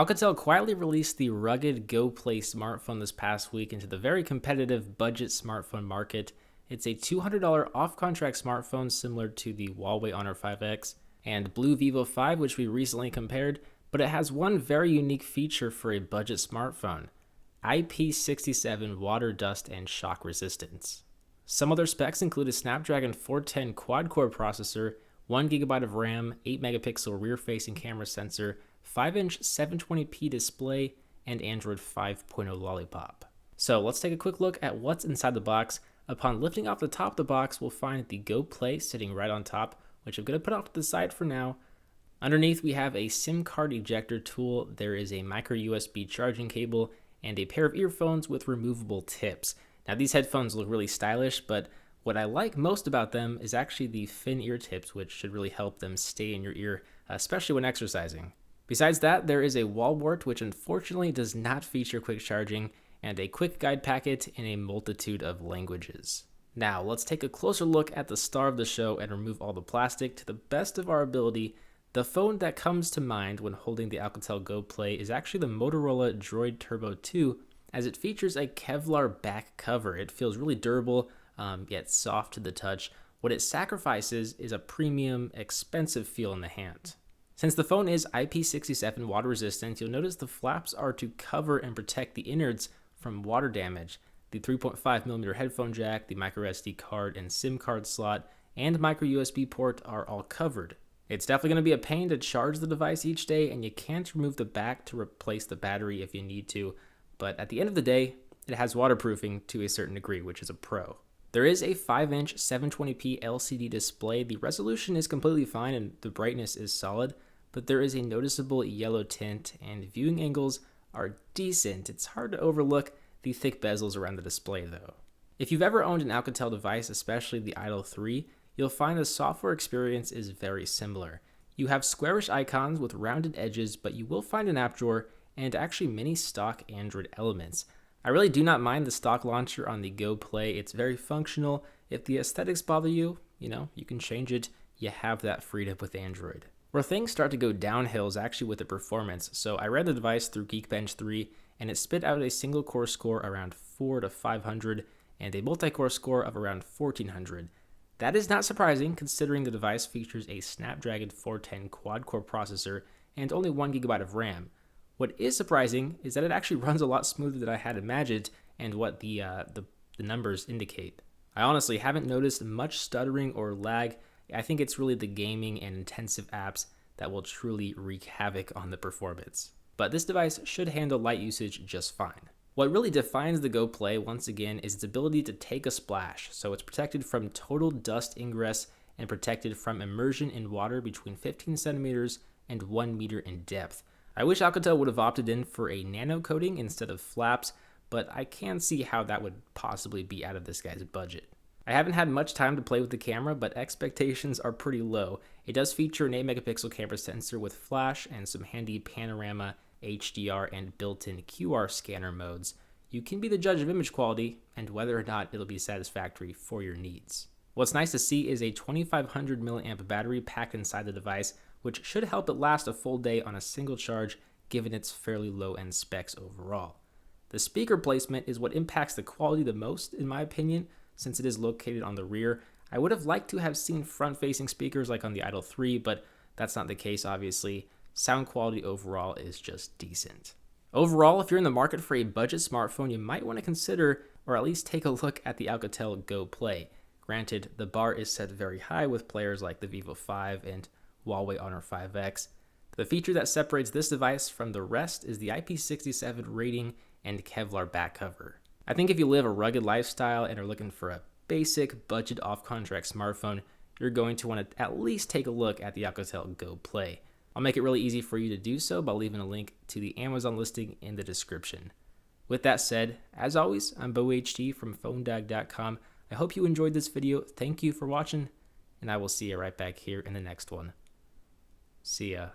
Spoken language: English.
Alcatel quietly released the rugged Go Play smartphone this past week into the very competitive budget smartphone market. It's a $200 off-contract smartphone similar to the Huawei Honor 5X and Blue Vivo 5, which we recently compared, but it has one very unique feature for a budget smartphone: IP67 water, dust, and shock resistance. Some other specs include a Snapdragon 410 quad-core processor, 1GB of RAM, 8-megapixel rear-facing camera sensor, 5-inch 720p display, and Android 5.0 Lollipop. So let's take a quick look at what's inside the box. Upon lifting off the top of the box, we'll find the Go Play sitting right on top, which I'm going to put off to the side for now. Underneath, we have a SIM card ejector tool. There is a micro USB charging cable and a pair of earphones with removable tips. Now, these headphones look really stylish, but what I like most about them is actually the thin ear tips, which should really help them stay in your ear, especially when exercising. Besides that, there is a wall wart, which unfortunately does not feature quick charging, and a quick guide packet in a multitude of languages. Now, let's take a closer look at the star of the show and remove all the plastic to the best of our ability. The phone that comes to mind when holding the Alcatel Go Play is actually the Motorola Droid Turbo 2, as it features a Kevlar back cover. It feels really durable, yet soft to the touch. What it sacrifices is a premium, expensive feel in the hand. Since the phone is IP67 water resistant, you'll notice the flaps are to cover and protect the innards from water damage. The 3.5mm headphone jack, the microSD card and SIM card slot, and micro USB port are all covered. It's definitely going to be a pain to charge the device each day, and you can't remove the back to replace the battery if you need to, but at the end of the day, it has waterproofing to a certain degree, which is a pro. There is a 5-inch 720p LCD display. The resolution is completely fine and the brightness is solid, but there is a noticeable yellow tint and viewing angles are decent. It's hard to overlook the thick bezels around the display though. If you've ever owned an Alcatel device, especially the Idol 3, you'll find the software experience is very similar. You have squarish icons with rounded edges, but you will find an app drawer and actually many stock Android elements. I really do not mind the stock launcher on the Go Play. It's very functional. If the aesthetics bother you, you can change it. You have that freedom with Android. Where things start to go downhill is actually with the performance. So I ran the device through Geekbench 3 and it spit out a single core score around 400 to 500 and a multi-core score of around 1400. That is not surprising considering the device features a Snapdragon 410 quad-core processor and only 1GB of RAM. What is surprising is that it actually runs a lot smoother than I had imagined and what the numbers indicate. I honestly haven't noticed much stuttering or lag. I think it's really the gaming and intensive apps that will truly wreak havoc on the performance. But this device should handle light usage just fine. What really defines the Go Play, once again, is its ability to take a splash. So it's protected from total dust ingress and protected from immersion in water between 15 centimeters and 1 meter in depth. I wish Alcatel would have opted in for a nano coating instead of flaps, but I can see how that would possibly be out of this guy's budget. I haven't had much time to play with the camera, but expectations are pretty low. It does feature an 8-megapixel camera sensor with flash and some handy panorama, HDR, and built-in QR scanner modes. You can be the judge of image quality and whether or not it'll be satisfactory for your needs. What's nice to see is a 2500 mAh battery packed inside the device, which should help it last a full day on a single charge given its fairly low-end specs overall. The speaker placement is what impacts the quality the most, in my opinion, since it is located on the rear. I would have liked to have seen front-facing speakers like on the Idol 3, but that's not the case, obviously. Sound quality overall is just decent. Overall, if you're in the market for a budget smartphone, you might want to consider or at least take a look at the Alcatel Go Play. Granted, the bar is set very high with players like the Vivo 5 and Huawei Honor 5X. The feature that separates this device from the rest is the IP67 rating and Kevlar back cover. I think if you live a rugged lifestyle and are looking for a basic budget off-contract smartphone, you're going to want to at least take a look at the Alcatel Go Play. I'll make it really easy for you to do so by leaving a link to the Amazon listing in the description. With that said, as always, I'm BoHD from PhoneDog.com. I hope you enjoyed this video. Thank you for watching, and I will see you right back here in the next one. See ya.